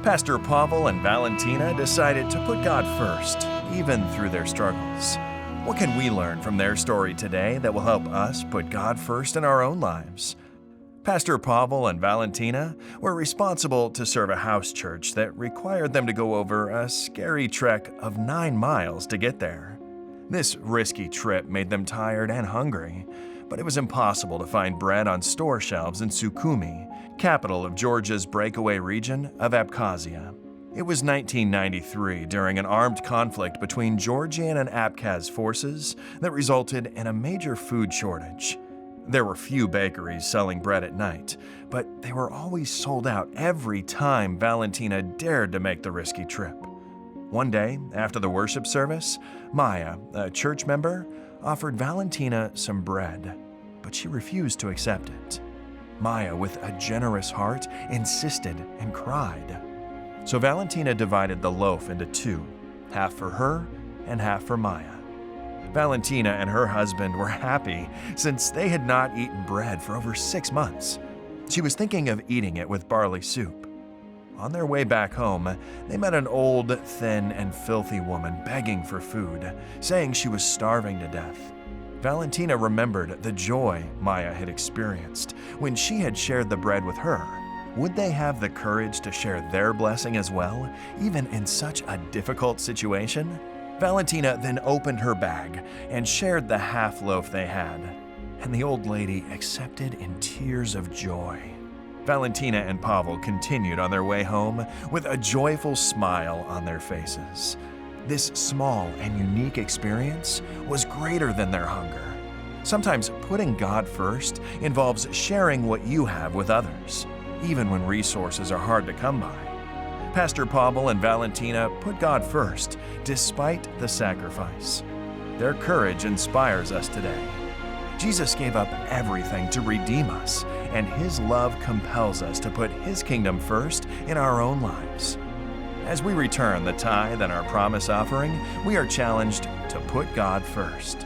Pastor Pavel and Valentina decided to put God first, even through their struggles. What can we learn from their story today that will help us put God first in our own lives? Pastor Pavel and Valentina were responsible to serve a house church that required them to go over a scary trek of 9 miles to get there. This risky trip made them tired and hungry, but it was impossible to find bread on store shelves in Sukhumi, capital of Georgia's breakaway region of Abkhazia. It was 1993 during an armed conflict between Georgian and ABKHAZ forces that resulted in a major food shortage. There were few bakeries selling bread at night, but they were always sold out every time Valentina dared to make the risky trip. One day, after the worship service, Maya, a church member, offered Valentina some bread, but she refused to accept it. Maya, with a generous heart, insisted and cried. So Valentina divided the loaf into 2, half for her and half for Maya. Valentina and her husband were happy since they had not eaten bread for over 6 months. She was thinking of eating it with barley soup. On their way back home, they met an old, thin, and filthy woman begging for food, saying she was starving to death. Valentina remembered the joy Maya had experienced when she had shared the bread with her. Would they have the courage to share their blessing as well, even in such a difficult situation? Valentina then opened her bag and shared the half loaf they had, and the old lady accepted in tears of joy. Valentina and Pavel continued on their way home with a joyful smile on their faces. This small and unique experience was greater than their hunger. Sometimes putting God first involves sharing what you have with others, even when resources are hard to come by. Pastor Pavel and Valentina put God first, despite the sacrifice. Their courage inspires us today. Jesus gave up everything to redeem us, and His love compels us to put His kingdom first in our own lives. As we return the tithe and our promise offering, we are challenged to put God first.